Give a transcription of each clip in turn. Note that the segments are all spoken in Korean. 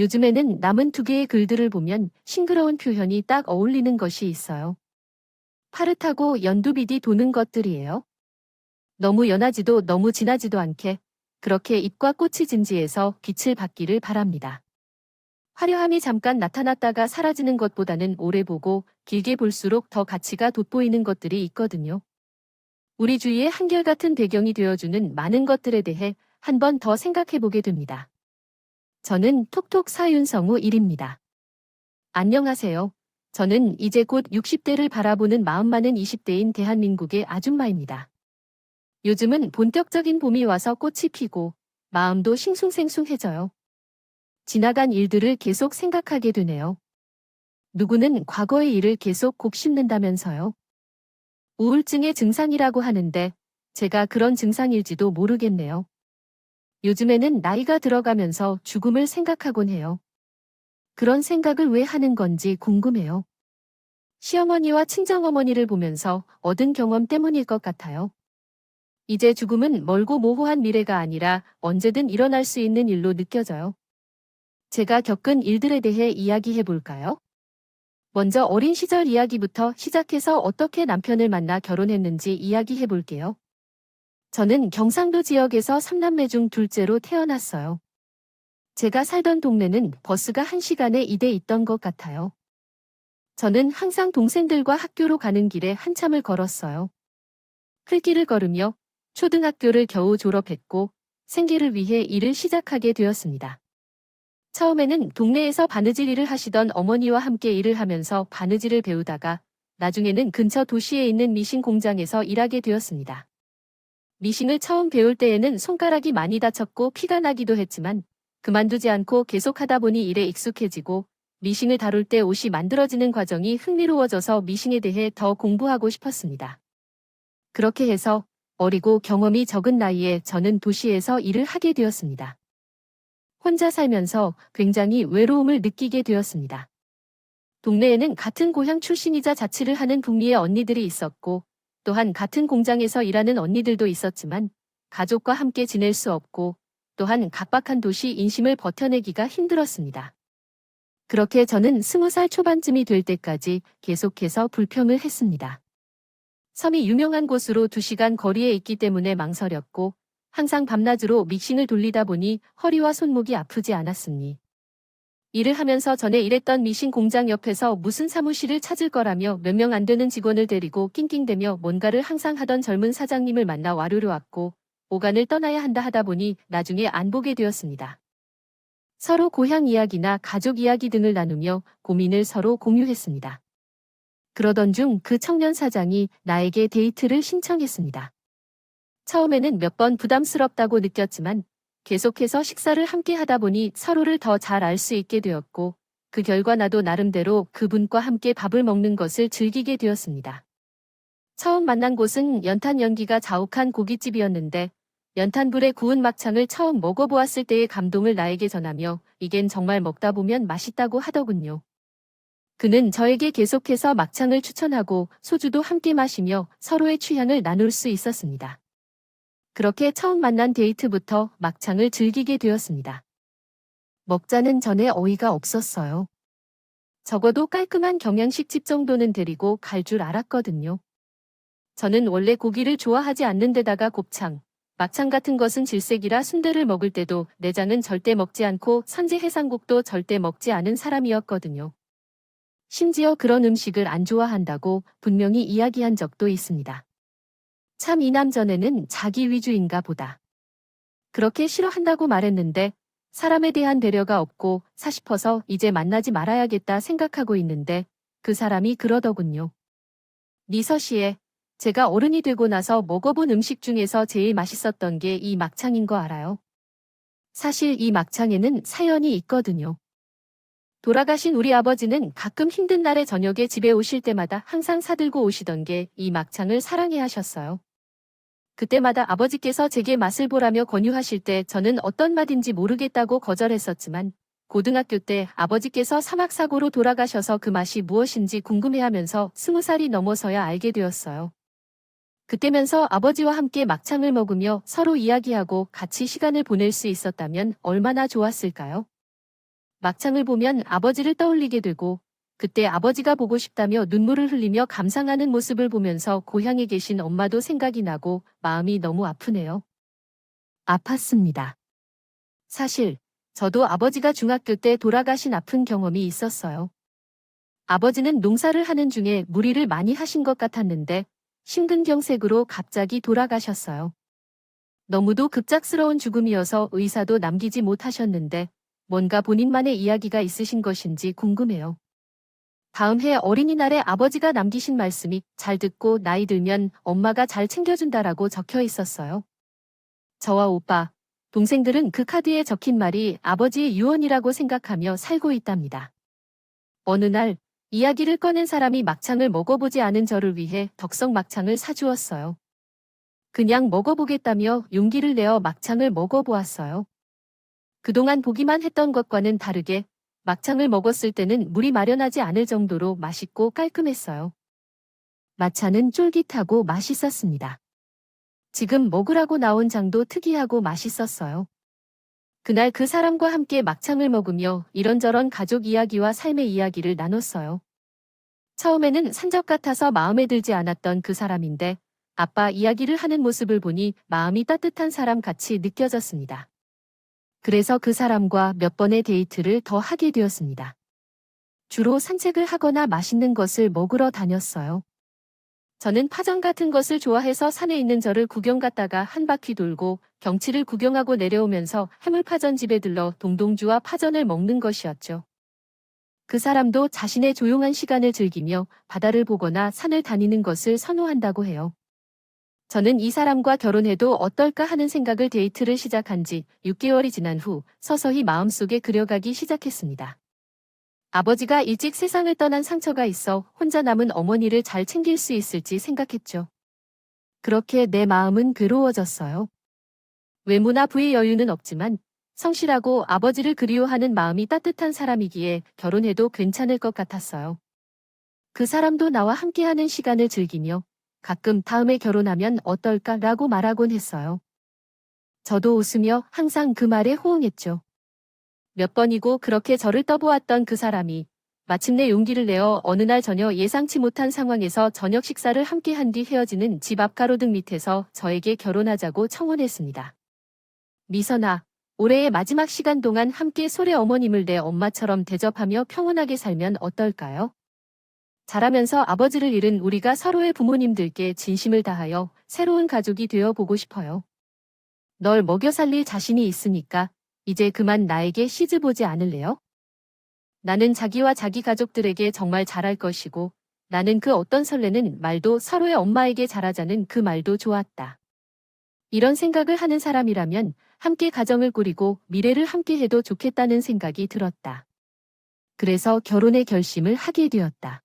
요즘에는 남은 두 개의 글들을 보면 싱그러운 표현이 딱 어울리는 것이 있어요. 파릇하고 연두빛이 도는 것들이에요. 너무 연하지도 너무 진하지도 않게 그렇게 잎과 꽃이 진지해서 빛을 받기를 바랍니다. 화려함이 잠깐 나타났다가 사라지는 것보다는 오래 보고 길게 볼수록 더 가치가 돋보이는 것들이 있거든요. 우리 주위에 한결같은 배경이 되어주는 많은 것들에 대해 한 번 더 생각해 보게 됩니다. 저는 톡톡 사윤성우 1입니다. 안녕하세요. 저는 이제 곧 60대를 바라보는 마음 많은 20대인 대한민국의 아줌마입니다. 요즘은 본격적인 봄이 와서 꽃이 피고 마음도 싱숭생숭해져요. 지나간 일들을 계속 생각하게 되네요. 누구는 과거의 일을 계속 곱씹는다면서요. 우울증의 증상이라고 하는데 제가 그런 증상일지도 모르겠네요. 요즘에는 나이가 들어가면서 죽음을 생각하곤 해요. 그런 생각을 왜 하는 건지 궁금해요. 시어머니와 친정어머니를 보면서 얻은 경험 때문일 것 같아요. 이제 죽음은 멀고 모호한 미래가 아니라 언제든 일어날 수 있는 일로 느껴져요. 제가 겪은 일들에 대해 이야기해 볼까요? 먼저 어린 시절 이야기부터 시작해서 어떻게 남편을 만나 결혼했는지 이야기해 볼게요. 저는 경상도 지역에서 3남매 중 둘째로 태어났어요. 제가 살던 동네는 버스가 1시간에 2대 있던 것 같아요. 저는 항상 동생들과 학교로 가는 길에 한참을 걸었어요. 풀길을 걸으며 초등학교를 겨우 졸업했고 생계를 위해 일을 시작하게 되었습니다. 처음에는 동네에서 바느질 일을 하시던 어머니와 함께 일을 하면서 바느질을 배우다가 나중에는 근처 도시에 있는 미싱 공장에서 일하게 되었습니다. 미싱을 처음 배울 때에는 손가락이 많이 다쳤고 피가 나기도 했지만 그만두지 않고 계속하다 보니 일에 익숙해지고 미싱을 다룰 때 옷이 만들어지는 과정이 흥미로워져서 미싱에 대해 더 공부하고 싶었습니다. 그렇게 해서 어리고 경험이 적은 나이에 저는 도시에서 일을 하게 되었습니다. 혼자 살면서 굉장히 외로움을 느끼게 되었습니다. 동네에는 같은 고향 출신이자 자취를 하는 북미의 언니들이 있었고 또한 같은 공장에서 일하는 언니들도 있었지만 가족과 함께 지낼 수 없고 또한 각박한 도시 인심을 버텨내기가 힘들었습니다. 그렇게 저는 20살 초반쯤이 될 때까지 계속해서 불평을 했습니다. 섬이 유명한 곳으로 2시간 거리에 있기 때문에 망설였고 항상 밤낮으로 믹싱을 돌리다 보니 허리와 손목이 아프지 않았으니 일을 하면서 전에 일했던 미싱 공장 옆에서 무슨 사무실을 찾을 거라며 몇 명 안 되는 직원을 데리고 낑낑대며 뭔가를 항상 하던 젊은 사장님을 만나 와르르 왔고 오간을 떠나야 한다 하다 보니 나중에 안 보게 되었습니다. 서로 고향 이야기나 가족 이야기 등을 나누며 고민을 서로 공유했습니다. 그러던 중 그 청년 사장이 나에게 데이트를 신청했습니다. 처음에는 몇 번 부담스럽다고 느꼈지만 계속해서 식사를 함께 하다 보니 서로를 더 잘 알 수 있게 되었고 그 결과 나도 나름대로 그분과 함께 밥을 먹는 것을 즐기게 되었습니다. 처음 만난 곳은 연탄 연기가 자욱한 고깃집이었는데 연탄불에 구운 막창을 처음 먹어보았을 때의 감동을 나에게 전하며 이겐 정말 먹다 보면 맛있다고 하더군요. 그는 저에게 계속해서 막창을 추천하고 소주도 함께 마시며 서로의 취향을 나눌 수 있었습니다. 그렇게 처음 만난 데이트부터 막창을 즐기게 되었습니다. 먹자는 전에 어이가 없었어요. 적어도 깔끔한 경양식집 정도는 데리고 갈 줄 알았거든요. 저는 원래 고기를 좋아하지 않는 데다가 곱창, 막창 같은 것은 질색이라 순대를 먹을 때도 내장은 절대 먹지 않고 선지 해산국도 절대 먹지 않은 사람이었거든요. 심지어 그런 음식을 안 좋아한다고 분명히 이야기한 적도 있습니다. 참 이 남전에는 자기 위주인가 보다. 그렇게 싫어한다고 말했는데 사람에 대한 배려가 없고 사싶어서 이제 만나지 말아야겠다 생각하고 있는데 그 사람이 그러더군요. 니서시에 제가 어른이 되고 나서 먹어본 음식 중에서 제일 맛있었던 게 이 막창인 거 알아요? 사실 이 막창에는 사연이 있거든요. 돌아가신 우리 아버지는 가끔 힘든 날에 저녁에 집에 오실 때마다 항상 사들고 오시던 게 이 막창을 사랑해 하셨어요. 그때마다 아버지께서 제게 맛을 보라며 권유하실 때 저는 어떤 맛인지 모르겠다고 거절했었지만 고등학교 때 아버지께서 사막사고로 돌아가셔서 그 맛이 무엇인지 궁금해하면서 20살이 넘어서야 알게 되었어요. 그때면서 아버지와 함께 막창을 먹으며 서로 이야기하고 같이 시간을 보낼 수 있었다면 얼마나 좋았을까요? 막창을 보면 아버지를 떠올리게 되고 그때 아버지가 보고 싶다며 눈물을 흘리며 감상하는 모습을 보면서 고향에 계신 엄마도 생각이 나고 마음이 너무 아프네요. 아팠습니다. 사실 저도 아버지가 중학교 때 돌아가신 아픈 경험이 있었어요. 아버지는 농사를 하는 중에 무리를 많이 하신 것 같았는데 심근경색으로 갑자기 돌아가셨어요. 너무도 급작스러운 죽음이어서 의사도 남기지 못하셨는데 뭔가 본인만의 이야기가 있으신 것인지 궁금해요. 다음 해 어린이날에 아버지가 남기신 말씀이 잘 듣고 나이 들면 엄마가 잘 챙겨준다라고 적혀 있었어요. 저와 오빠, 동생들은 그 카드에 적힌 말이 아버지의 유언이라고 생각하며 살고 있답니다. 어느 날 이야기를 꺼낸 사람이 막창을 먹어보지 않은 저를 위해 덕성 막창을 사주었어요. 그냥 먹어보겠다며 용기를 내어 막창을 먹어보았어요. 그동안 보기만 했던 것과는 다르게 막창을 먹었을 때는 물이 마련하지 않을 정도로 맛있고 깔끔했어요. 마차는 쫄깃하고 맛있었습니다. 지금 먹으라고 나온 장도 특이하고 맛있었어요. 그날 그 사람과 함께 막창을 먹으며 이런저런 가족 이야기와 삶의 이야기를 나눴어요. 처음에는 산적 같아서 마음에 들지 않았던 그 사람인데 아빠 이야기를 하는 모습을 보니 마음이 따뜻한 사람 같이 느껴졌습니다. 그래서 그 사람과 몇 번의 데이트를 더 하게 되었습니다. 주로 산책을 하거나 맛있는 것을 먹으러 다녔어요. 저는 파전 같은 것을 좋아해서 산에 있는 절을 구경 갔다가 한 바퀴 돌고 경치를 구경하고 내려오면서 해물파전집에 들러 동동주와 파전을 먹는 것이었죠. 그 사람도 자신의 조용한 시간을 즐기며 바다를 보거나 산을 다니는 것을 선호한다고 해요. 저는 이 사람과 결혼해도 어떨까 하는 생각을 데이트를 시작한 지 6개월이 지난 후 서서히 마음속에 그려가기 시작했습니다. 아버지가 일찍 세상을 떠난 상처가 있어 혼자 남은 어머니를 잘 챙길 수 있을지 생각했죠. 그렇게 내 마음은 괴로워졌어요. 외모나 부의 여유는 없지만 성실하고 아버지를 그리워하는 마음이 따뜻한 사람이기에 결혼해도 괜찮을 것 같았어요. 그 사람도 나와 함께하는 시간을 즐기며 가끔 다음에 결혼하면 어떨까라고 말하곤 했어요. 저도 웃으며 항상 그 말에 호응했죠. 몇 번이고 그렇게 저를 떠보았던 그 사람이 마침내 용기를 내어 어느 날 전혀 예상치 못한 상황에서 저녁 식사를 함께 한 뒤 헤어지는 집 앞 가로등 밑에서 저에게 결혼하자고 청혼했습니다. 미선아, 올해의 마지막 시간 동안 함께 소래 어머님을 내 엄마처럼 대접하며 평온하게 살면 어떨까요? 자라면서 아버지를 잃은 우리가 서로의 부모님들께 진심을 다하여 새로운 가족이 되어 보고 싶어요. 널 먹여 살릴 자신이 있으니까 이제 그만 나에게 시집오지 않을래요? 나는 자기와 자기 가족들에게 정말 잘할 것이고 나는 그 어떤 설레는 말도 서로의 엄마에게 잘하자는 그 말도 좋았다. 이런 생각을 하는 사람이라면 함께 가정을 꾸리고 미래를 함께 해도 좋겠다는 생각이 들었다. 그래서 결혼의 결심을 하게 되었다.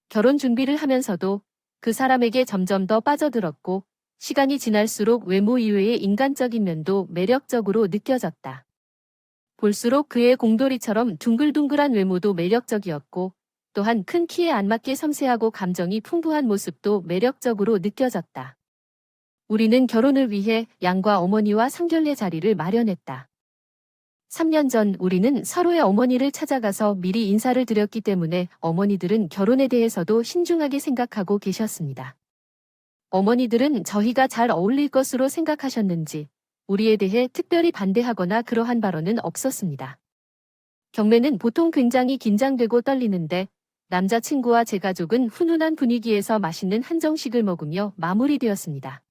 결혼 준비를 하면서도 그 사람에게 점점 더 빠져들었고 시간이 지날수록 외모 이외의 인간적인 면도 매력적으로 느껴졌다. 볼수록 그의 공돌이처럼 둥글둥글한 외모도 매력적이었고 또한 큰 키에 안 맞게 섬세하고 감정이 풍부한 모습도 매력적으로 느껴졌다. 우리는 결혼을 위해 양과 어머니와 상견례 자리를 마련했다. 3년 전 우리는 서로의 어머니를 찾아가서 미리 인사를 드렸기 때문에 어머니들은 결혼에 대해서도 신중하게 생각하고 계셨습니다. 어머니들은 저희가 잘 어울릴 것으로 생각하셨는지 우리에 대해 특별히 반대하거나 그러한 발언은 없었습니다. 경매는 보통 굉장히 긴장되고 떨리는데 남자친구와 제 가족은 훈훈한 분위기에서 맛있는 한정식을 먹으며 마무리되었습니다.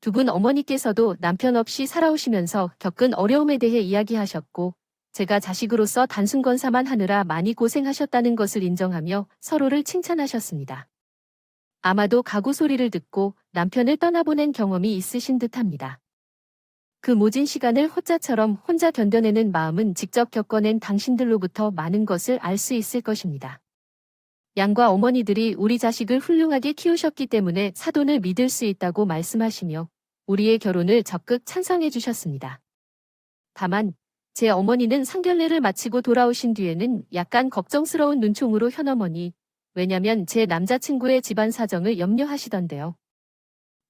두 분 어머니께서도 남편 없이 살아오시면서 겪은 어려움에 대해 이야기하셨고 제가 자식으로서 단순 건사만 하느라 많이 고생하셨다는 것을 인정하며 서로를 칭찬하셨습니다. 아마도 가구 소리를 듣고 남편을 떠나보낸 경험이 있으신 듯합니다. 그 모진 시간을 호자처럼 혼자 견뎌내는 마음은 직접 겪어낸 당신들로부터 많은 것을 알 수 있을 것입니다. 양과 어머니들이 우리 자식을 훌륭하게 키우셨기 때문에 사돈을 믿을 수 있다고 말씀하시며 우리의 결혼을 적극 찬성해 주셨습니다. 다만 제 어머니는 상견례를 마치고 돌아오신 뒤에는 약간 걱정스러운 눈총으로 현어머니, 왜냐면 제 남자친구의 집안 사정을 염려하시던데요.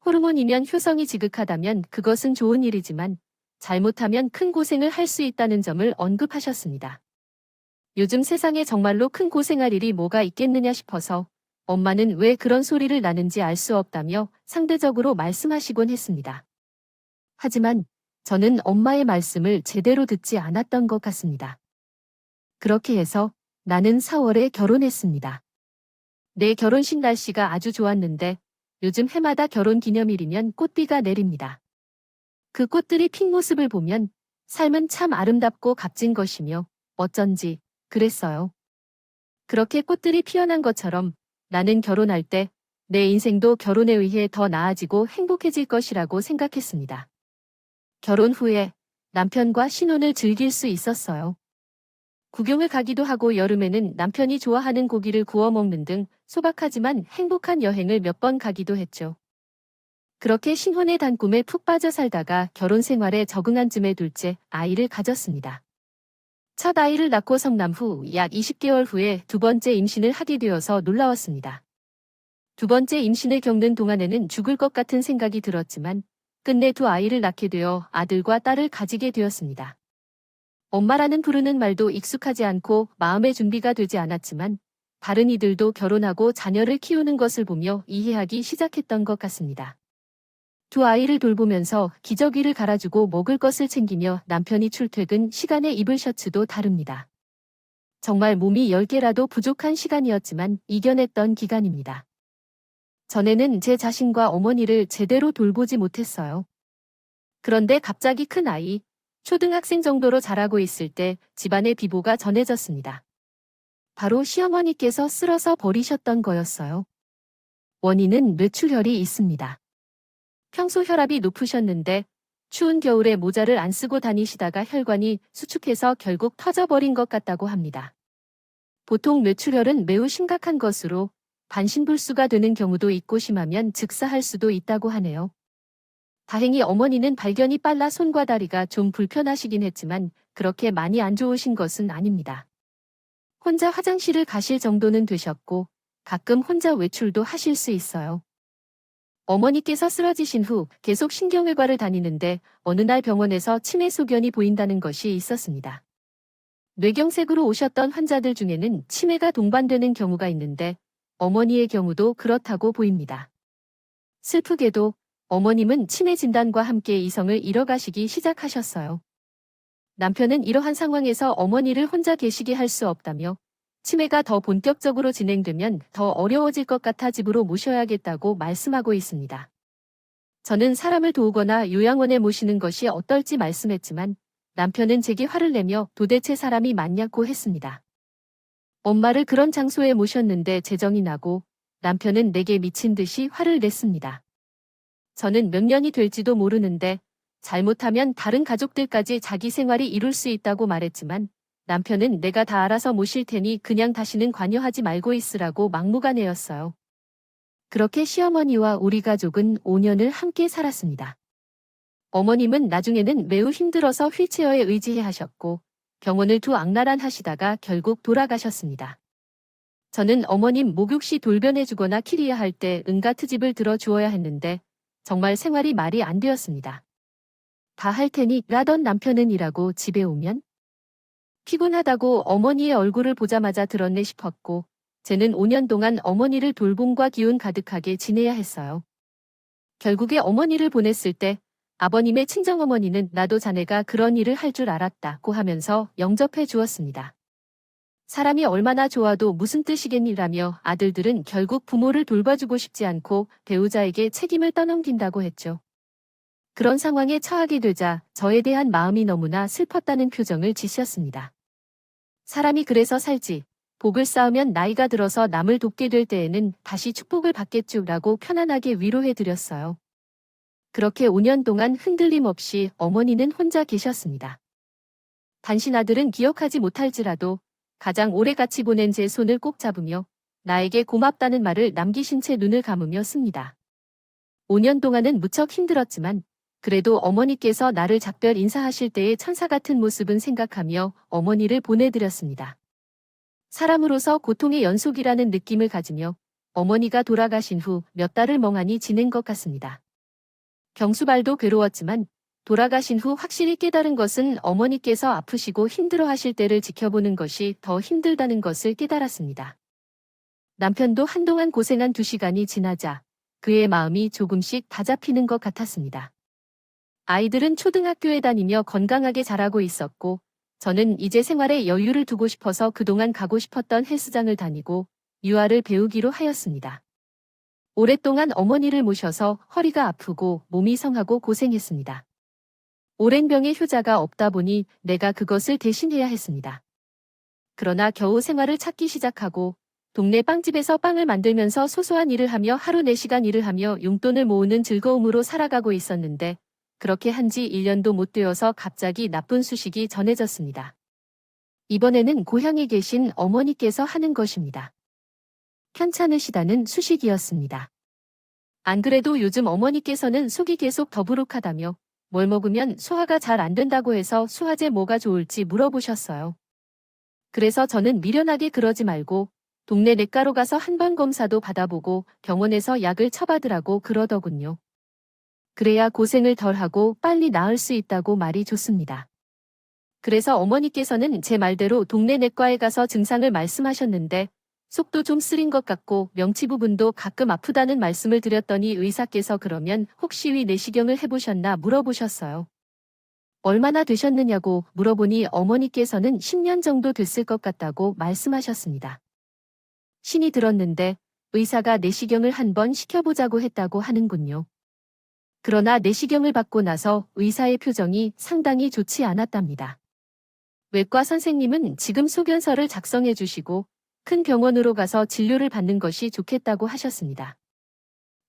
호르몬이면 효성이 지극하다면 그것은 좋은 일이지만 잘못하면 큰 고생을 할 수 있다는 점을 언급하셨습니다. 요즘 세상에 정말로 큰 고생할 일이 뭐가 있겠느냐 싶어서 엄마는 왜 그런 소리를 나는지 알 수 없다며 상대적으로 말씀하시곤 했습니다. 하지만 저는 엄마의 말씀을 제대로 듣지 않았던 것 같습니다. 그렇게 해서 나는 4월에 결혼했습니다. 내 결혼식 날씨가 아주 좋았는데 요즘 해마다 결혼 기념일이면 꽃비가 내립니다. 그 꽃들이 핀 모습을 보면 삶은 참 아름답고 값진 것이며 어쩐지 그랬어요. 그렇게 꽃들이 피어난 것처럼 나는 결혼할 때 내 인생도 결혼에 의해 더 나아지고 행복해질 것이라고 생각했습니다. 결혼 후에 남편과 신혼을 즐길 수 있었어요. 구경을 가기도 하고 여름에는 남편이 좋아하는 고기를 구워 먹는 등 소박하지만 행복한 여행을 몇 번 가기도 했죠. 그렇게 신혼의 단꿈에 푹 빠져 살다가 결혼 생활에 적응한 즈음에 둘째 아이를 가졌습니다. 첫 아이를 낳고 성남 후 약 20개월 후에 두 번째 임신을 하게 되어서 놀라웠습니다. 두 번째 임신을 겪는 동안에는 죽을 것 같은 생각이 들었지만 끝내 두 아이를 낳게 되어 아들과 딸을 가지게 되었습니다. 엄마라는 부르는 말도 익숙하지 않고 마음의 준비가 되지 않았지만 다른 이들도 결혼하고 자녀를 키우는 것을 보며 이해하기 시작했던 것 같습니다. 두 아이를 돌보면서 기저귀를 갈아주고 먹을 것을 챙기며 남편이 출퇴근 시간에 입을 셔츠도 다릅니다. 정말 몸이 10개라도 부족한 시간이었지만 이겨냈던 기간입니다. 전에는 제 자신과 어머니를 제대로 돌보지 못했어요. 그런데 갑자기 큰 아이, 초등학생 정도로 자라고 있을 때 집안의 비보가 전해졌습니다. 바로 시어머니께서 쓸어서 버리셨던 거였어요. 원인은 뇌출혈이 있습니다. 평소 혈압이 높으셨는데 추운 겨울에 모자를 안 쓰고 다니시다가 혈관이 수축해서 결국 터져버린 것 같다고 합니다. 보통 뇌출혈은 매우 심각한 것으로 반신불수가 되는 경우도 있고 심하면 즉사할 수도 있다고 하네요. 다행히 어머니는 발견이 빨라 손과 다리가 좀 불편하시긴 했지만 그렇게 많이 안 좋으신 것은 아닙니다. 혼자 화장실을 가실 정도는 되셨고 가끔 혼자 외출도 하실 수 있어요. 어머니께서 쓰러지신 후 계속 신경외과를 다니는데 어느 날 병원에서 치매 소견이 보인다는 것이 있었습니다. 뇌경색으로 오셨던 환자들 중에는 치매가 동반되는 경우가 있는데 어머니의 경우도 그렇다고 보입니다. 슬프게도 어머님은 치매 진단과 함께 이성을 잃어가시기 시작하셨어요. 남편은 이러한 상황에서 어머니를 혼자 계시게 할 수 없다며 치매가 더 본격적으로 진행되면 더 어려워질 것 같아 집으로 모셔야겠다고 말씀하고 있습니다. 저는 사람을 도우거나 요양원에 모시는 것이 어떨지 말씀했지만 남편은 제게 화를 내며 도대체 사람이 맞냐고 했습니다. 엄마를 그런 장소에 모셨는데 재정이 나고 남편은 내게 미친 듯이 화를 냈습니다. 저는 몇 년이 될지도 모르는데 잘못하면 다른 가족들까지 자기 생활이 이룰 수 있다고 말했지만 남편은 내가 다 알아서 모실 테니 그냥 다시는 관여하지 말고 있으라고 막무가내였어요. 그렇게 시어머니와 우리 가족은 5년을 함께 살았습니다. 어머님은 나중에는 매우 힘들어서 휠체어에 의지해 하셨고 병원을 두 악랄한 하시다가 결국 돌아가셨습니다. 저는 어머님 목욕 시 돌변해주거나 키리야 할 때 은가 트집을 들어 주어야 했는데 정말 생활이 말이 안 되었습니다. 다 할 테니 라던 남편은 일하고 집에 오면 피곤하다고 어머니의 얼굴을 보자마자 들었네 싶었고 쟤는 5년 동안 어머니를 돌봄과 기운 가득하게 지내야 했어요. 결국에 어머니를 보냈을 때 아버님의 친정어머니는 나도 자네가 그런 일을 할 줄 알았다고 하면서 영접해 주었습니다. 사람이 얼마나 좋아도 무슨 뜻이겠니라며 아들들은 결국 부모를 돌봐주고 싶지 않고 배우자에게 책임을 떠넘긴다고 했죠. 그런 상황에 처하게 되자 저에 대한 마음이 너무나 슬펐다는 표정을 지셨습니다. 사람이 그래서 살지, 복을 쌓으면 나이가 들어서 남을 돕게 될 때에는 다시 축복을 받겠죠라고 편안하게 위로해 드렸어요. 그렇게 5년 동안 흔들림 없이 어머니는 혼자 계셨습니다. 단신 아들은 기억하지 못할지라도 가장 오래 같이 보낸 제 손을 꼭 잡으며 나에게 고맙다는 말을 남기신 채 눈을 감으며 씁니다. 5년 동안은 무척 힘들었지만 그래도 어머니께서 나를 작별 인사하실 때의 천사 같은 모습은 생각하며 어머니를 보내드렸습니다. 사람으로서 고통의 연속이라는 느낌을 가지며 어머니가 돌아가신 후 몇 달을 멍하니 지낸 것 같습니다. 경수발도 괴로웠지만 돌아가신 후 확실히 깨달은 것은 어머니께서 아프시고 힘들어 하실 때를 지켜보는 것이 더 힘들다는 것을 깨달았습니다. 남편도 한동안 고생한 2시간이 지나자 그의 마음이 조금씩 다잡히는 것 같았습니다. 아이들은 초등학교에 다니며 건강하게 자라고 있었고, 저는 이제 생활에 여유를 두고 싶어서 그동안 가고 싶었던 헬스장을 다니고 유아를 배우기로 하였습니다. 오랫동안 어머니를 모셔서 허리가 아프고 몸이 성하고 고생했습니다. 오랜 병에 효자가 없다 보니 내가 그것을 대신해야 했습니다. 그러나 겨우 생활을 찾기 시작하고 동네 빵집에서 빵을 만들면서 소소한 일을 하며 하루 4시간 일을 하며 용돈을 모으는 즐거움으로 살아가고 있었는데 그렇게 한지 1년도 못 되어서 갑자기 나쁜 소식이 전해졌습니다. 이번에는 고향에 계신 어머니께서 하는 것입니다. 편찮으시다는 수식이었습니다. 안 그래도 요즘 어머니께서는 속이 계속 더부룩하다며 뭘 먹으면 소화가 잘 안 된다고 해서 소화제 뭐가 좋을지 물어보셨어요. 그래서 저는 미련하게 그러지 말고 동네 내과로 가서 한번 검사도 받아보고 병원에서 약을 처받으라고 그러더군요. 그래야 고생을 덜하고 빨리 나을 수 있다고 말이 좋습니다. 그래서 어머니께서는 제 말대로 동네 내과에 가서 증상을 말씀하셨는데 속도 좀 쓰린 것 같고 명치 부분도 가끔 아프다는 말씀을 드렸더니 의사께서 그러면 혹시 위 내시경을 해보셨나 물어보셨어요. 얼마나 되셨느냐고 물어보니 어머니께서는 10년 정도 됐을 것 같다고 말씀하셨습니다. 신이 들었는데 의사가 내시경을 한번 시켜보자고 했다고 하는군요. 그러나 내시경을 받고 나서 의사의 표정이 상당히 좋지 않았답니다. 외과 선생님은 지금 소견서를 작성해 주시고 큰 병원으로 가서 진료를 받는 것이 좋겠다고 하셨습니다.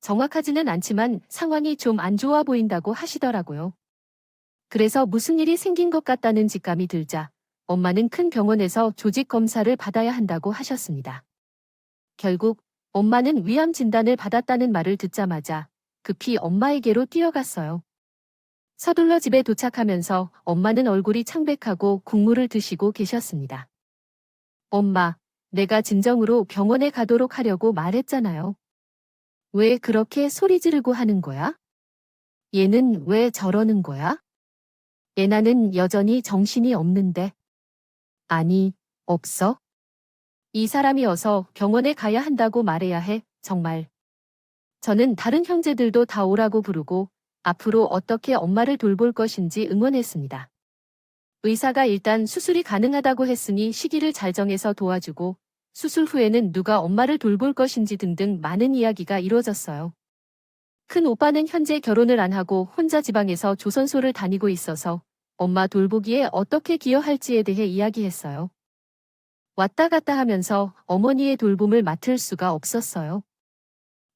정확하지는 않지만 상황이 좀 안 좋아 보인다고 하시더라고요. 그래서 무슨 일이 생긴 것 같다는 직감이 들자 엄마는 큰 병원에서 조직 검사를 받아야 한다고 하셨습니다. 결국 엄마는 위암 진단을 받았다는 말을 듣자마자 급히 엄마에게로 뛰어갔어요. 서둘러 집에 도착하면서 엄마는 얼굴이 창백하고 국물을 드시고 계셨습니다. 엄마, 내가 진정으로 병원에 가도록 하려고 말했잖아요. 왜 그렇게 소리 지르고 하는 거야? 얘는 왜 저러는 거야? 애나는 여전히 정신이 없는데. 아니, 없어? 이 사람이 어서 병원에 가야 한다고 말해야 해, 정말. 저는 다른 형제들도 다 오라고 부르고 앞으로 어떻게 엄마를 돌볼 것인지 응원했습니다. 의사가 일단 수술이 가능하다고 했으니 시기를 잘 정해서 도와주고 수술 후에는 누가 엄마를 돌볼 것인지 등등 많은 이야기가 이루어졌어요. 큰 오빠는 현재 결혼을 안 하고 혼자 지방에서 조선소를 다니고 있어서 엄마 돌보기에 어떻게 기여할지에 대해 이야기했어요. 왔다 갔다 하면서 어머니의 돌봄을 맡을 수가 없었어요.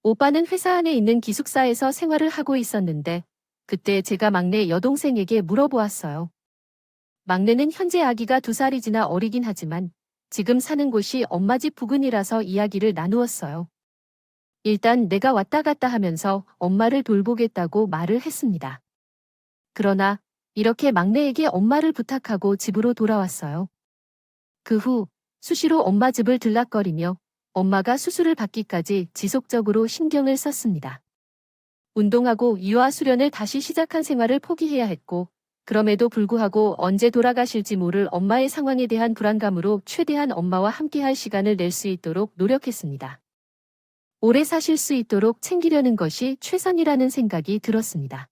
오빠는 회사 안에 있는 기숙사에서 생활을 하고 있었는데 그때 제가 막내 여동생에게 물어보았어요. 막내는 현재 아기가 2살이 지나 어리긴 하지만 지금 사는 곳이 엄마 집 부근이라서 이야기를 나누었어요. 일단 내가 왔다 갔다 하면서 엄마를 돌보겠다고 말을 했습니다. 그러나 이렇게 막내에게 엄마를 부탁하고 집으로 돌아왔어요. 그 후 수시로 엄마 집을 들락거리며 엄마가 수술을 받기까지 지속적으로 신경을 썼습니다. 운동하고 유아 수련을 다시 시작한 생활을 포기해야 했고 그럼에도 불구하고 언제 돌아가실지 모를 엄마의 상황에 대한 불안감으로 최대한 엄마와 함께할 시간을 낼 수 있도록 노력했습니다. 오래 사실 수 있도록 챙기려는 것이 최선이라는 생각이 들었습니다.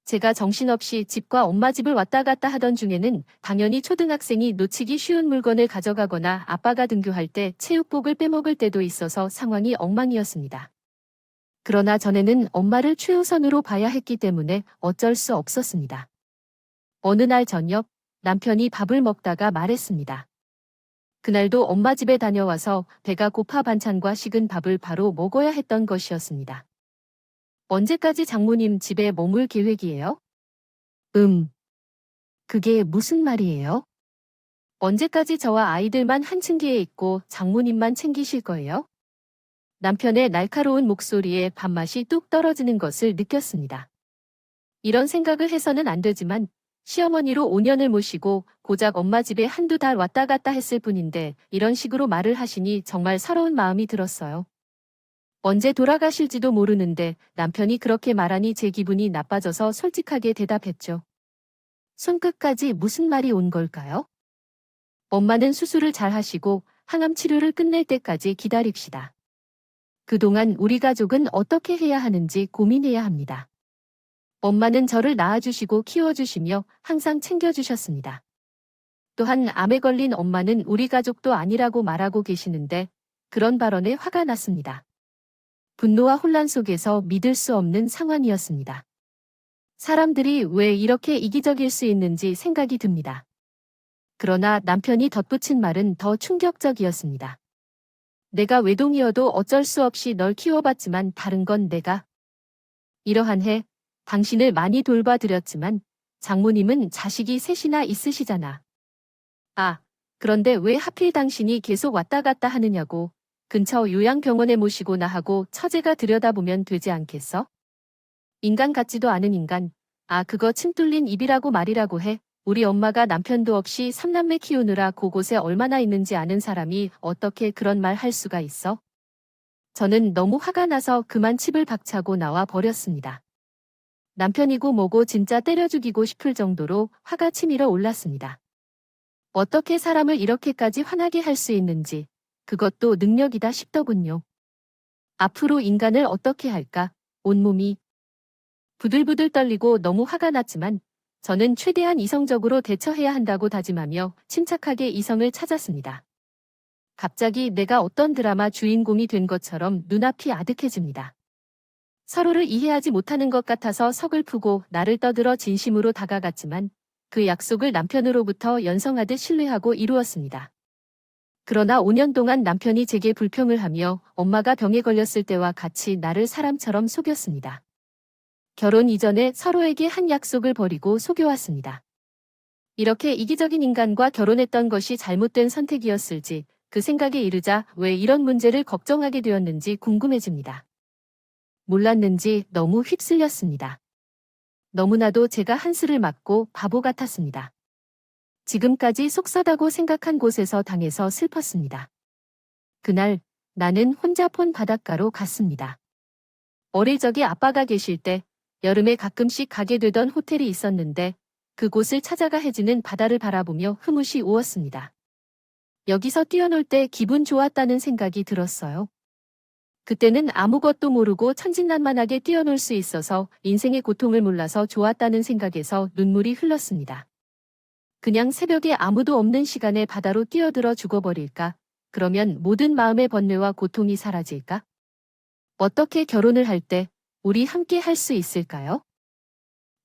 제가 정신없이 집과 엄마 집을 왔다 갔다 하던 중에는 당연히 초등학생이 놓치기 쉬운 물건을 가져가거나 아빠가 등교할 때 체육복을 빼먹을 때도 있어서 상황이 엉망이었습니다. 그러나 전에는 엄마를 최우선으로 봐야 했기 때문에 어쩔 수 없었습니다. 어느 날 저녁 남편이 밥을 먹다가 말했습니다. 그날도 엄마 집에 다녀와서 배가 고파 반찬과 식은 밥을 바로 먹어야 했던 것이었습니다. 언제까지 장모님 집에 머물 계획이에요? 그게 무슨 말이에요? 언제까지 저와 아이들만 한 층기에 있고 장모님만 챙기실 거예요? 남편의 날카로운 목소리에 밥맛이 뚝 떨어지는 것을 느꼈습니다. 이런 생각을 해서는 안 되지만 시어머니로 5년을 모시고 고작 엄마 집에 한두 달 왔다 갔다 했을 뿐인데 이런 식으로 말을 하시니 정말 서러운 마음이 들었어요. 언제 돌아가실지도 모르는데 남편이 그렇게 말하니 제 기분이 나빠져서 솔직하게 대답했죠. 손끝까지 무슨 말이 온 걸까요? 엄마는 수술을 잘 하시고 항암 치료를 끝낼 때까지 기다립시다. 그동안 우리 가족은 어떻게 해야 하는지 고민해야 합니다. 엄마는 저를 낳아주시고 키워주시며 항상 챙겨주셨습니다. 또한 암에 걸린 엄마는 우리 가족도 아니라고 말하고 계시는데 그런 발언에 화가 났습니다. 분노와 혼란 속에서 믿을 수 없는 상황이었습니다. 사람들이 왜 이렇게 이기적일 수 있는지 생각이 듭니다. 그러나 남편이 덧붙인 말은 더 충격적이었습니다. 내가 외동이어도 어쩔 수 없이 널 키워봤지만 다른 건 내가. 이러한 해 당신을 많이 돌봐드렸지만 장모님은 자식이 셋이나 있으시잖아. 아, 그런데 왜 하필 당신이 계속 왔다 갔다 하느냐고. 근처 요양병원에 모시고 나하고 처제가 들여다보면 되지 않겠어? 인간 같지도 않은 인간. 아, 그거 침 뚫린 입이라고 말이라고 해. 우리 엄마가 남편도 없이 3남매 키우느라 그곳에 얼마나 있는지 아는 사람이 어떻게 그런 말 할 수가 있어? 저는 너무 화가 나서 그만 칩을 박차고 나와 버렸습니다. 남편이고 뭐고 진짜 때려 죽이고 싶을 정도로 화가 치밀어 올랐습니다. 어떻게 사람을 이렇게까지 화나게 할 수 있는지, 그것도 능력이다 싶더군요. 앞으로 인간을 어떻게 할까? 온몸이 부들부들 떨리고 너무 화가 났지만 저는 최대한 이성적으로 대처해야 한다고 다짐하며 침착하게 이성을 찾았습니다. 갑자기 내가 어떤 드라마 주인공이 된 것처럼 눈앞이 아득해집니다. 서로를 이해하지 못하는 것 같아서 서글프고 나를 떠들어 진심으로 다가갔지만 그 약속을 남편으로부터 연성하듯 신뢰하고 이루었습니다. 그러나 5년 동안 남편이 제게 불평을 하며 엄마가 병에 걸렸을 때와 같이 나를 사람처럼 속였습니다. 결혼 이전에 서로에게 한 약속을 버리고 속여왔습니다. 이렇게 이기적인 인간과 결혼했던 것이 잘못된 선택이었을지 그 생각에 이르자 왜 이런 문제를 걱정하게 되었는지 궁금해집니다. 몰랐는지 너무 휩쓸렸습니다. 너무나도 제가 한스를 맞고 바보 같았습니다. 지금까지 속썩다고 생각한 곳에서 당해서 슬펐습니다. 그날 나는 혼자 폰 바닷가로 갔습니다. 어릴 적에 아빠가 계실 때 여름에 가끔씩 가게 되던 호텔이 있었는데 그곳을 찾아가 해지는 바다를 바라보며 흐뭇이 우었습니다. 여기서 뛰어놀 때 기분 좋았다는 생각이 들었어요. 그때는 아무것도 모르고 천진난만하게 뛰어놀 수 있어서 인생의 고통을 몰라서 좋았다는 생각에서 눈물이 흘렀습니다. 그냥 새벽에 아무도 없는 시간에 바다로 뛰어들어 죽어버릴까? 그러면 모든 마음의 번뇌와 고통이 사라질까? 어떻게 결혼을 할 때 우리 함께 할 수 있을까요?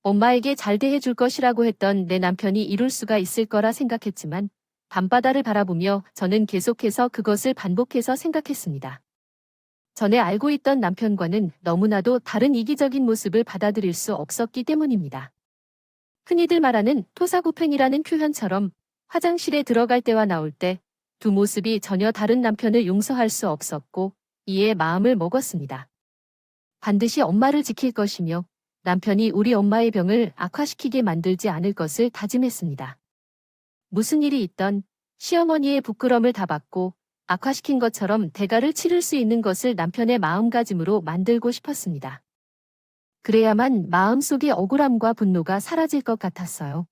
엄마에게 잘 대해줄 것이라고 했던 내 남편이 이룰 수가 있을 거라 생각했지만 밤바다를 바라보며 저는 계속해서 그것을 반복해서 생각했습니다. 전에 알고 있던 남편과는 너무나도 다른 이기적인 모습을 받아들일 수 없었기 때문입니다. 흔히들 말하는 토사구팽이라는 표현처럼 화장실에 들어갈 때와 나올 때 두 모습이 전혀 다른 남편을 용서할 수 없었고 이에 마음을 먹었습니다. 반드시 엄마를 지킬 것이며 남편이 우리 엄마의 병을 악화시키게 만들지 않을 것을 다짐했습니다. 무슨 일이 있던 시어머니의 부끄럼을 다 받고 악화시킨 것처럼 대가를 치를 수 있는 것을 남편의 마음가짐으로 만들고 싶었습니다. 그래야만 마음속의 억울함과 분노가 사라질 것 같았어요.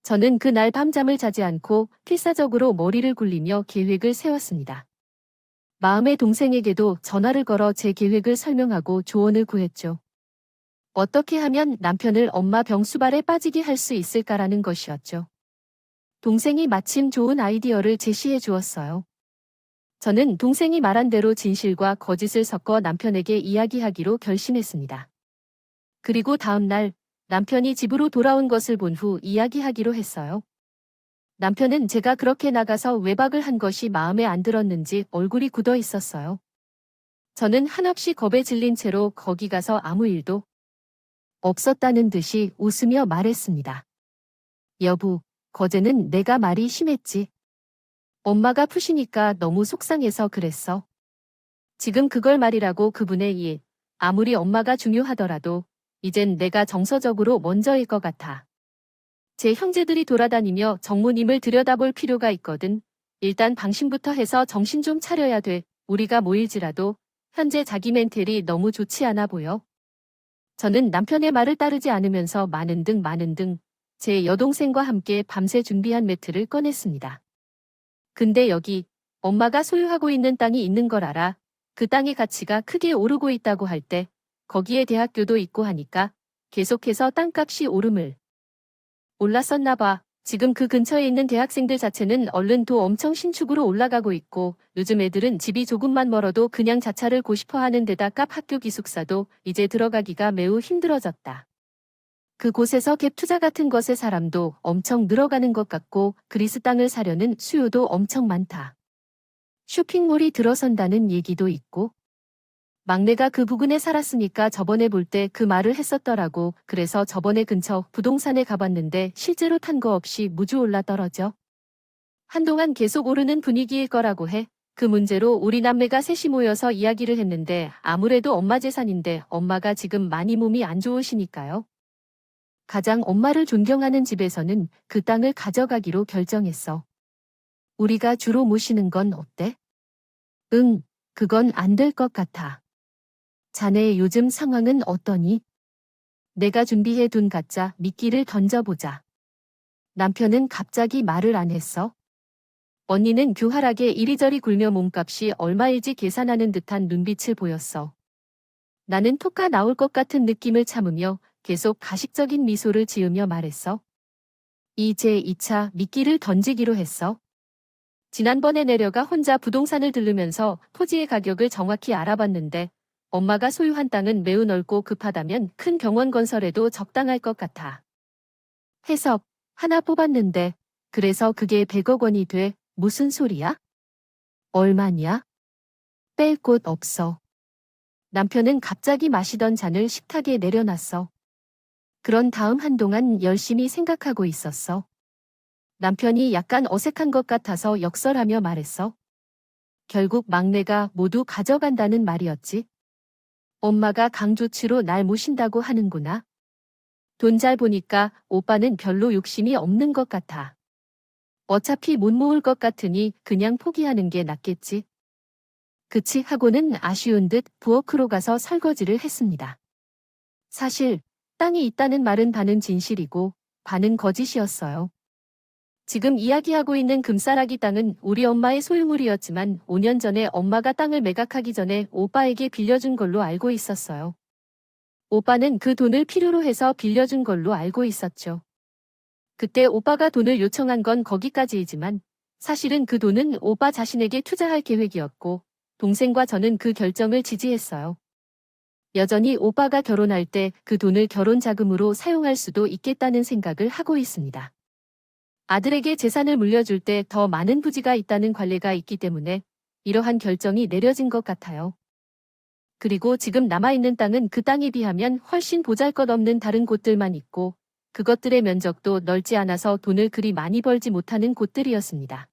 저는 그날 밤잠을 자지 않고 필사적으로 머리를 굴리며 계획을 세웠습니다. 마음의 동생에게도 전화를 걸어 제 계획을 설명하고 조언을 구했죠. 어떻게 하면 남편을 엄마 병수발에 빠지게 할 수 있을까라는 것이었죠. 동생이 마침 좋은 아이디어를 제시해 주었어요. 저는 동생이 말한 대로 진실과 거짓을 섞어 남편에게 이야기하기로 결심했습니다. 그리고 다음 날 남편이 집으로 돌아온 것을 본 후 이야기하기로 했어요. 남편은 제가 그렇게 나가서 외박을 한 것이 마음에 안 들었는지 얼굴이 굳어 있었어요. 저는 한없이 겁에 질린 채로 거기 가서 아무 일도 없었다는 듯이 웃으며 말했습니다. 여보, 거제는 내가 말이 심했지. 엄마가 푸시니까 너무 속상해서 그랬어. 지금 그걸 말이라고 그분의 일. 아무리 엄마가 중요하더라도 이젠 내가 정서적으로 먼저일 것 같아. 제 형제들이 돌아다니며 정모님을 들여다볼 필요가 있거든. 일단 방심부터 해서 정신 좀 차려야 돼. 우리가 모일지라도 현재 자기 멘탈이 너무 좋지 않아 보여. 저는 남편의 말을 따르지 않으면서 많은 등 제 여동생과 함께 밤새 준비한 매트를 꺼냈습니다. 근데 여기 엄마가 소유하고 있는 땅이 있는 걸 알아. 그 땅의 가치가 크게 오르고 있다고 할 때 거기에 대학교도 있고 하니까 계속해서 땅값이 오름을 올랐었나 봐. 지금 그 근처에 있는 대학생들 자체는 얼른 도 엄청 신축으로 올라가고 있고 요즘 애들은 집이 조금만 멀어도 그냥 자차를 고싶어 하는 데다 값 학교 기숙사도 이제 들어가기가 매우 힘들어졌다. 그곳에서 갭 투자 같은 것의 사람도 엄청 늘어가는 것 같고 그리스 땅을 사려는 수요도 엄청 많다. 쇼핑몰이 들어선다는 얘기도 있고 막내가 그 부근에 살았으니까 저번에 볼 때 그 말을 했었더라고. 그래서 저번에 근처 부동산에 가봤는데 실제로 탄 거 없이 무주 올라 떨어져. 한동안 계속 오르는 분위기일 거라고 해. 그 문제로 우리 남매가 셋이 모여서 이야기를 했는데 아무래도 엄마 재산인데 엄마가 지금 많이 몸이 안 좋으시니까요. 가장 엄마를 존경하는 집에서는 그 땅을 가져가기로 결정했어. 우리가 주로 모시는 건 어때? 응, 그건 안 될 것 같아. 자네의 요즘 상황은 어떠니? 내가 준비해 둔 가짜 미끼를 던져보자. 남편은 갑자기 말을 안 했어. 언니는 교활하게 이리저리 굴며 몸값이 얼마일지 계산하는 듯한 눈빛을 보였어. 나는 토가 나올 것 같은 느낌을 참으며 계속 가식적인 미소를 지으며 말했어. 이제 2차 미끼를 던지기로 했어. 지난번에 내려가 혼자 부동산을 들르면서 토지의 가격을 정확히 알아봤는데 엄마가 소유한 땅은 매우 넓고 급하다면 큰 병원 건설에도 적당할 것 같아. 해석, 하나 뽑았는데 그래서 그게 100억 원이 돼. 무슨 소리야? 얼마냐? 뺄 곳 없어. 남편은 갑자기 마시던 잔을 식탁에 내려놨어. 그런 다음 한동안 열심히 생각하고 있었어. 남편이 약간 어색한 것 같아서 역설하며 말했어. 결국 막내가 모두 가져간다는 말이었지. 엄마가 강조치로 날 모신다고 하는구나. 돈 잘 보니까 오빠는 별로 욕심이 없는 것 같아. 어차피 못 모을 것 같으니 그냥 포기하는 게 낫겠지. 그치 하고는 아쉬운 듯 부엌으로 가서 설거지를 했습니다. 사실 땅이 있다는 말은 반은 진실이고 반은 거짓이었어요. 지금 이야기하고 있는 금싸라기 땅은 우리 엄마의 소유물이었지만 5년 전에 엄마가 땅을 매각하기 전에 오빠에게 빌려준 걸로 알고 있었어요. 오빠는 그 돈을 필요로 해서 빌려준 걸로 알고 있었죠. 그때 오빠가 돈을 요청한 건 거기까지이지만 사실은 그 돈은 오빠 자신에게 투자할 계획이었고 동생과 저는 그 결정을 지지했어요. 여전히 오빠가 결혼할 때 그 돈을 결혼 자금으로 사용할 수도 있겠다는 생각을 하고 있습니다. 아들에게 재산을 물려줄 때 더 많은 부지가 있다는 관례가 있기 때문에 이러한 결정이 내려진 것 같아요. 그리고 지금 남아있는 땅은 그 땅에 비하면 훨씬 보잘것없는 다른 곳들만 있고 그것들의 면적도 넓지 않아서 돈을 그리 많이 벌지 못하는 곳들이었습니다.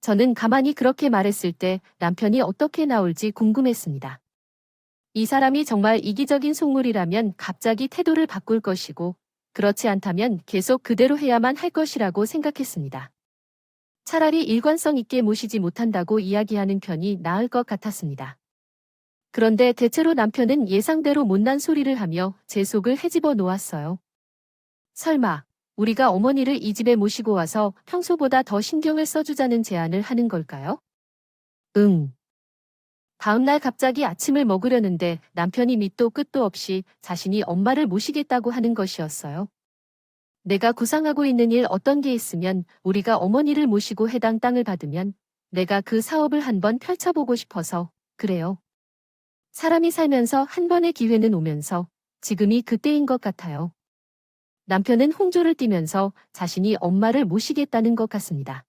저는 가만히 그렇게 말했을 때 남편이 어떻게 나올지 궁금했습니다. 이 사람이 정말 이기적인 속물이라면 갑자기 태도를 바꿀 것이고 그렇지 않다면 계속 그대로 해야만 할 것이라고 생각했습니다. 차라리 일관성 있게 모시지 못한다고 이야기하는 편이 나을 것 같았습니다. 그런데 대체로 남편은 예상대로 못난 소리를 하며 제 속을 헤집어 놓았어요. 설마 우리가 어머니를 이 집에 모시고 와서 평소보다 더 신경을 써주자는 제안을 하는 걸까요? 응. 다음날 갑자기 아침을 먹으려는데 남편이 밑도 끝도 없이 자신이 엄마를 모시겠다고 하는 것이었어요. 내가 구상하고 있는 일 어떤 게 있으면 우리가 어머니를 모시고 해당 땅을 받으면 내가 그 사업을 한번 펼쳐보고 싶어서 그래요. 사람이 살면서 한 번의 기회는 오면서 지금이 그때인 것 같아요. 남편은 홍조를 띠면서 자신이 엄마를 모시겠다는 것 같습니다.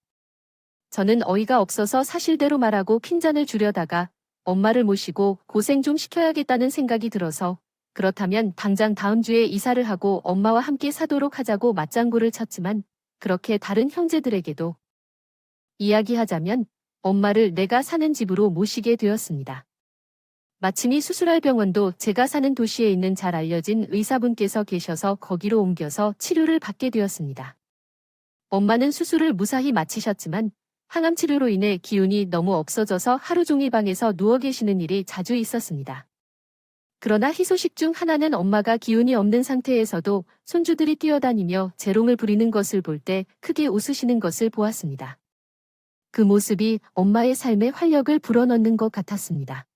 저는 어이가 없어서 사실대로 말하고 핀잔을 주려다가 엄마를 모시고 고생 좀 시켜야겠다는 생각이 들어서 그렇다면 당장 다음 주에 이사를 하고 엄마와 함께 사도록 하자고 맞장구를 쳤지만 그렇게 다른 형제들에게도 이야기하자면 엄마를 내가 사는 집으로 모시게 되었습니다. 마침이 수술할 병원도 제가 사는 도시에 있는 잘 알려진 의사분께서 계셔서 거기로 옮겨서 치료를 받게 되었습니다. 엄마는 수술을 무사히 마치셨지만 항암 치료로 인해 기운이 너무 없어져서 하루 종일 방에서 누워 계시는 일이 자주 있었습니다. 그러나 희소식 중 하나는 엄마가 기운이 없는 상태에서도 손주들이 뛰어다니며 재롱을 부리는 것을 볼 때 크게 웃으시는 것을 보았습니다. 그 모습이 엄마의 삶에 활력을 불어넣는 것 같았습니다.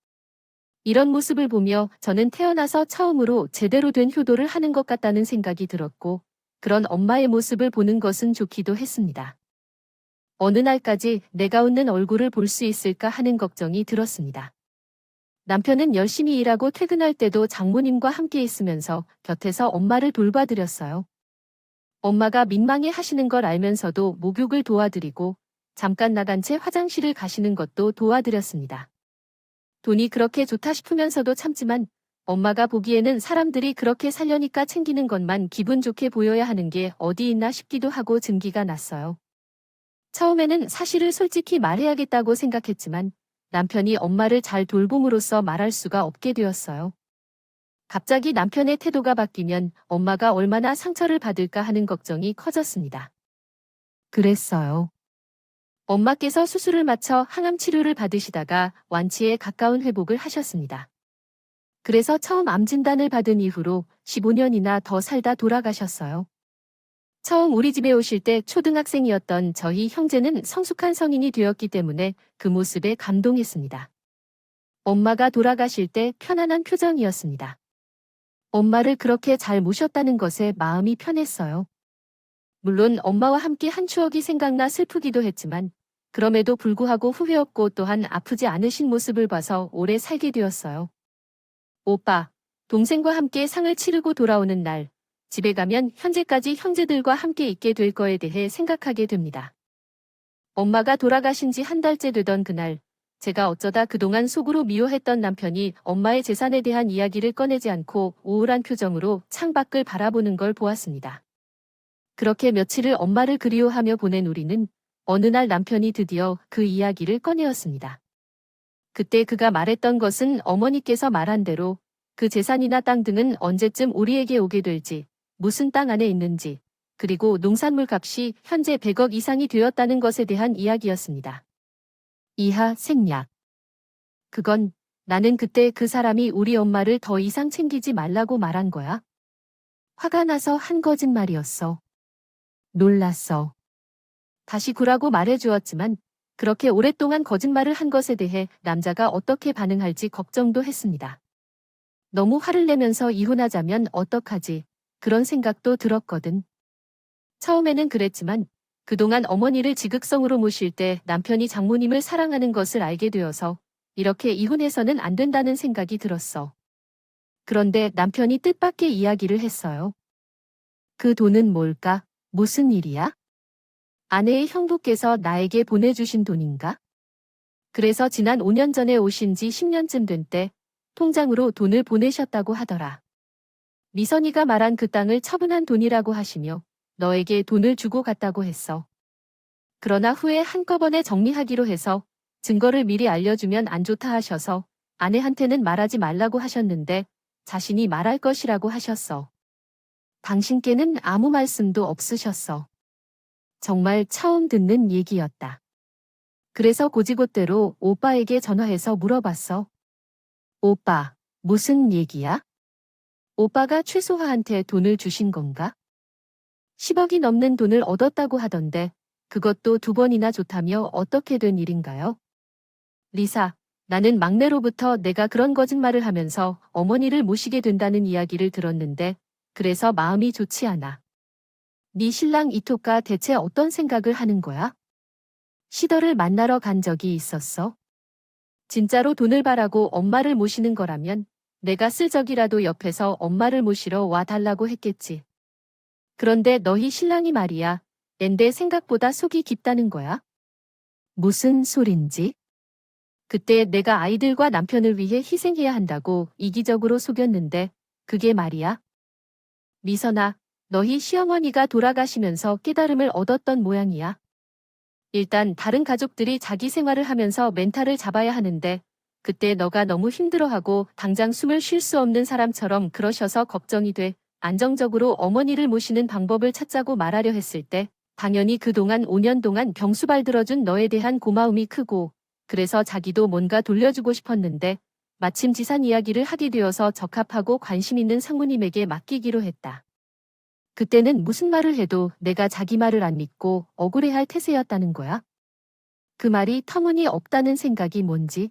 이런 모습을 보며 저는 태어나서 처음으로 제대로 된 효도를 하는 것 같다는 생각이 들었고, 그런 엄마의 모습을 보는 것은 좋기도 했습니다. 어느 날까지 내가 웃는 얼굴을 볼 수 있을까 하는 걱정이 들었습니다. 남편은 열심히 일하고 퇴근할 때도 장모님과 함께 있으면서 곁에서 엄마를 돌봐드렸어요. 엄마가 민망해 하시는 걸 알면서도 목욕을 도와드리고 잠깐 나간 채 화장실을 가시는 것도 도와드렸습니다. 돈이 그렇게 좋다 싶으면서도 참지만 엄마가 보기에는 사람들이 그렇게 살려니까 챙기는 것만 기분 좋게 보여야 하는 게 어디 있나 싶기도 하고 증기가 났어요. 처음에는 사실을 솔직히 말해야겠다고 생각했지만 남편이 엄마를 잘 돌봄으로써 말할 수가 없게 되었어요. 갑자기 남편의 태도가 바뀌면 엄마가 얼마나 상처를 받을까 하는 걱정이 커졌습니다. 그랬어요. 엄마께서 수술을 마쳐 항암 치료를 받으시다가 완치에 가까운 회복을 하셨습니다. 그래서 처음 암 진단을 받은 이후로 15년이나 더 살다 돌아가셨어요. 처음 우리 집에 오실 때 초등학생이었던 저희 형제는 성숙한 성인이 되었기 때문에 그 모습에 감동했습니다. 엄마가 돌아가실 때 편안한 표정이었습니다. 엄마를 그렇게 잘 모셨다는 것에 마음이 편했어요. 물론 엄마와 함께 한 추억이 생각나 슬프기도 했지만 그럼에도 불구하고 후회 없고 또한 아프지 않으신 모습을 봐서 오래 살게 되었어요. 오빠, 동생과 함께 상을 치르고 돌아오는 날, 집에 가면 현재까지 형제들과 함께 있게 될 거에 대해 생각하게 됩니다. 엄마가 돌아가신 지 한 달째 되던 그날, 제가 어쩌다 그동안 속으로 미워했던 남편이 엄마의 재산에 대한 이야기를 꺼내지 않고 우울한 표정으로 창밖을 바라보는 걸 보았습니다. 그렇게 며칠을 엄마를 그리워하며 보낸 우리는 어느 날 남편이 드디어 그 이야기를 꺼내었습니다. 그때 그가 말했던 것은 어머니께서 말한 대로 그 재산이나 땅 등은 언제쯤 우리에게 오게 될지, 무슨 땅 안에 있는지, 그리고 농산물 값이 현재 100억 이상이 되었다는 것에 대한 이야기였습니다. 이하 생략. 그건 나는 그때 그 사람이 우리 엄마를 더 이상 챙기지 말라고 말한 거야. 화가 나서 한 거짓말이었어. 놀랐어. 다시 구라고 말해주었지만 그렇게 오랫동안 거짓말을 한 것에 대해 남자가 어떻게 반응할지 걱정도 했습니다. 너무 화를 내면서 이혼하자면 어떡하지? 그런 생각도 들었거든. 처음에는 그랬지만 그동안 어머니를 지극성으로 모실 때 남편이 장모님을 사랑하는 것을 알게 되어서 이렇게 이혼해서는 안 된다는 생각이 들었어. 그런데 남편이 뜻밖의 이야기를 했어요. 그 돈은 뭘까? 무슨 일이야? 아내의 형부께서 나에게 보내주신 돈인가? 그래서 지난 5년 전에 오신 지 10년쯤 된 때 통장으로 돈을 보내셨다고 하더라. 미선이가 말한 그 땅을 처분한 돈이라고 하시며 너에게 돈을 주고 갔다고 했어. 그러나 후에 한꺼번에 정리하기로 해서 증거를 미리 알려주면 안 좋다 하셔서 아내한테는 말하지 말라고 하셨는데 자신이 말할 것이라고 하셨어. 당신께는 아무 말씀도 없으셨어. 정말 처음 듣는 얘기였다. 그래서 곧이곧대로 오빠에게 전화해서 물어봤어. 오빠, 무슨 얘기야? 오빠가 최소화한테 돈을 주신 건가? 10억이 넘는 돈을 얻었다고 하던데 그것도 2번이나 좋다며 어떻게 된 일인가요? 리사, 나는 막내로부터 내가 그런 거짓말을 하면서 어머니를 모시게 된다는 이야기를 들었는데 그래서 마음이 좋지 않아. 네 신랑 이토가 대체 어떤 생각을 하는 거야? 시더를 만나러 간 적이 있었어? 진짜로 돈을 바라고 엄마를 모시는 거라면 내가 쓸 적이라도 옆에서 엄마를 모시러 와달라고 했겠지. 그런데 너희 신랑이 말이야. 낸데 생각보다 속이 깊다는 거야. 무슨 소린지? 그때 내가 아이들과 남편을 위해 희생해야 한다고 이기적으로 속였는데 그게 말이야. 미선아, 너희 시어머니가 돌아가시면서 깨달음을 얻었던 모양이야. 일단 다른 가족들이 자기 생활을 하면서 멘탈을 잡아야 하는데 그때 너가 너무 힘들어하고 당장 숨을 쉴 수 없는 사람처럼 그러셔서 걱정이 돼 안정적으로 어머니를 모시는 방법을 찾자고 말하려 했을 때 당연히 그동안 5년 동안 병수발 들어준 너에 대한 고마움이 크고 그래서 자기도 뭔가 돌려주고 싶었는데 마침 지산 이야기를 하게 되어서 적합하고 관심 있는 상무님에게 맡기기로 했다. 그때는 무슨 말을 해도 내가 자기 말을 안 믿고 억울해할 태세였다는 거야. 그 말이 터무니없다는 생각이 뭔지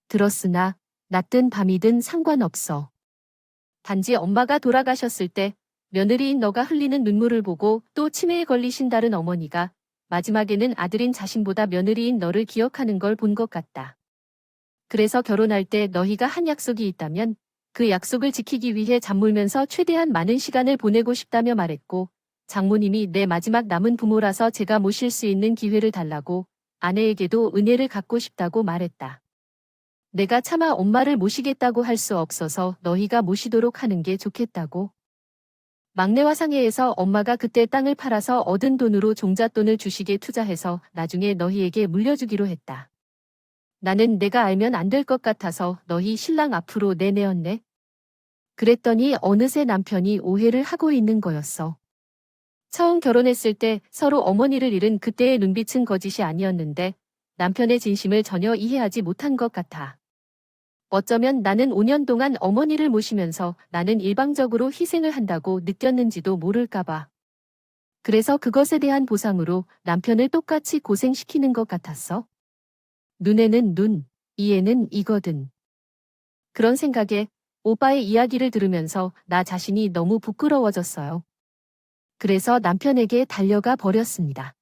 들었으나 낮든 밤이든 상관없어. 단지 엄마가 돌아가셨을 때 며느리인 너가 흘리는 눈물을 보고 또 치매에 걸리신 다른 어머니가 마지막에는 아들인 자신보다 며느리인 너를 기억하는 걸 본 것 같다. 그래서 결혼할 때 너희가 한 약속이 있다면 그 약속을 지키기 위해 잠물면서 최대한 많은 시간을 보내고 싶다며 말했고 장모님이 내 마지막 남은 부모라서 제가 모실 수 있는 기회를 달라고 아내에게도 은혜를 갚고 싶다고 말했다. 내가 차마 엄마를 모시겠다고 할 수 없어서 너희가 모시도록 하는 게 좋겠다고. 막내와 상해에서 엄마가 그때 땅을 팔아서 얻은 돈으로 종잣돈을 주식에 투자해서 나중에 너희에게 물려주기로 했다. 나는 내가 알면 안 될 것 같아서 너희 신랑 앞으로 내내었네. 그랬더니 어느새 남편이 오해를 하고 있는 거였어. 처음 결혼했을 때 서로 어머니를 잃은 그때의 눈빛은 거짓이 아니었는데 남편의 진심을 전혀 이해하지 못한 것 같아. 어쩌면 나는 5년 동안 어머니를 모시면서 나는 일방적으로 희생을 한다고 느꼈는지도 모를까봐. 그래서 그것에 대한 보상으로 남편을 똑같이 고생시키는 것 같았어. 눈에는 눈, 이에는 이거든. 그런 생각에 오빠의 이야기를 들으면서 나 자신이 너무 부끄러워졌어요. 그래서 남편에게 달려가 버렸습니다.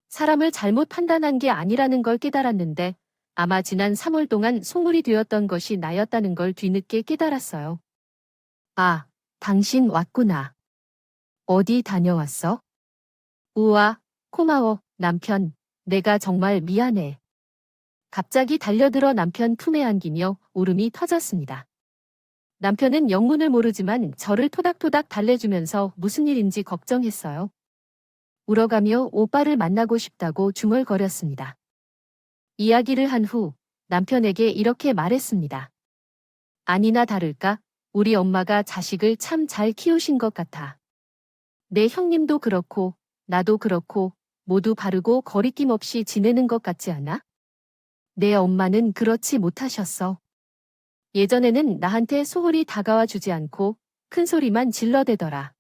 사람을 잘못 판단한 게 아니라는 걸 깨달았는데 아마 지난 3월 동안 소물이 되었던 것이 나였다는 걸 뒤늦게 깨달았어요. 아, 당신 왔구나. 어디 다녀왔어? 우와, 고마워, 남편. 내가 정말 미안해. 갑자기 달려들어 남편 품에 안기며 울음이 터졌습니다. 남편은 영문을 모르지만 저를 토닥토닥 달래주면서 무슨 일인지 걱정했어요. 울어가며 오빠를 만나고 싶다고 중얼거렸습니다. 이야기를 한 후 남편에게 이렇게 말했습니다. 아니나 다를까 우리 엄마가 자식을 참 잘 키우신 것 같아. 내 형님도 그렇고 나도 그렇고 모두 바르고 거리낌 없이 지내는 것 같지 않아? 내 엄마는 그렇지 못하셨어. 예전에는 나한테 소홀히 다가와 주지 않고 큰 소리만 질러대더라.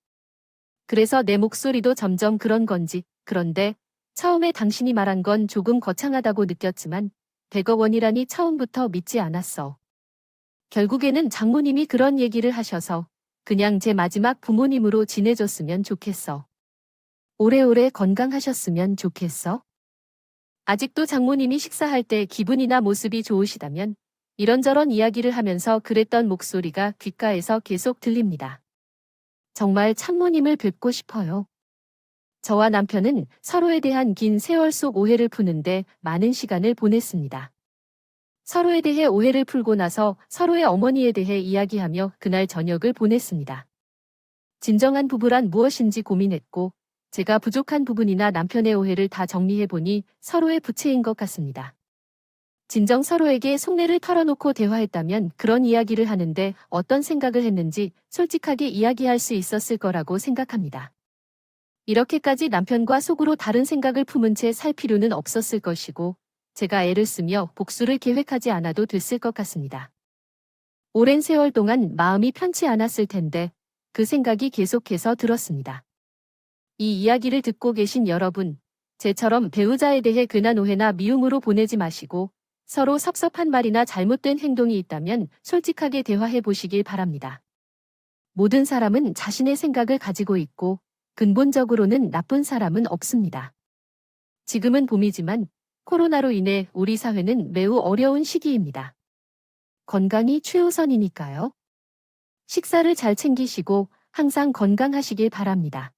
그래서 내 목소리도 점점 그런 건지. 그런데 처음에 당신이 말한 건 조금 거창하다고 느꼈지만 100억 원이라니 처음부터 믿지 않았어. 결국에는 장모님이 그런 얘기를 하셔서 그냥 제 마지막 부모님으로 지내줬으면 좋겠어. 오래오래 건강하셨으면 좋겠어. 아직도 장모님이 식사할 때 기분이나 모습이 좋으시다면 이런저런 이야기를 하면서 그랬던 목소리가 귓가에서 계속 들립니다. 정말 참모님을 뵙고 싶어요. 저와 남편은 서로에 대한 긴 세월 속 오해를 푸는데 많은 시간을 보냈습니다. 서로에 대해 오해를 풀고 나서 서로의 어머니에 대해 이야기하며 그날 저녁을 보냈습니다. 진정한 부부란 무엇인지 고민했고 제가 부족한 부분이나 남편의 오해를 다 정리해보니 서로의 부채인 것 같습니다. 진정 서로에게 속내를 털어놓고 대화했다면 그런 이야기를 하는데 어떤 생각을 했는지 솔직하게 이야기할 수 있었을 거라고 생각합니다. 이렇게까지 남편과 속으로 다른 생각을 품은 채 살 필요는 없었을 것이고 제가 애를 쓰며 복수를 계획하지 않아도 됐을 것 같습니다. 오랜 세월 동안 마음이 편치 않았을 텐데 그 생각이 계속해서 들었습니다. 이 이야기를 듣고 계신 여러분, 제처럼 배우자에 대해 괜한 오해나 미움으로 보내지 마시고 서로 섭섭한 말이나 잘못된 행동이 있다면 솔직하게 대화해 보시길 바랍니다. 모든 사람은 자신의 생각을 가지고 있고 근본적으로는 나쁜 사람은 없습니다. 지금은 봄이지만 코로나로 인해 우리 사회는 매우 어려운 시기입니다. 건강이 최우선이니까요. 식사를 잘 챙기시고 항상 건강하시길 바랍니다.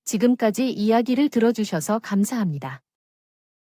지금까지 이야기를 들어주셔서 감사합니다.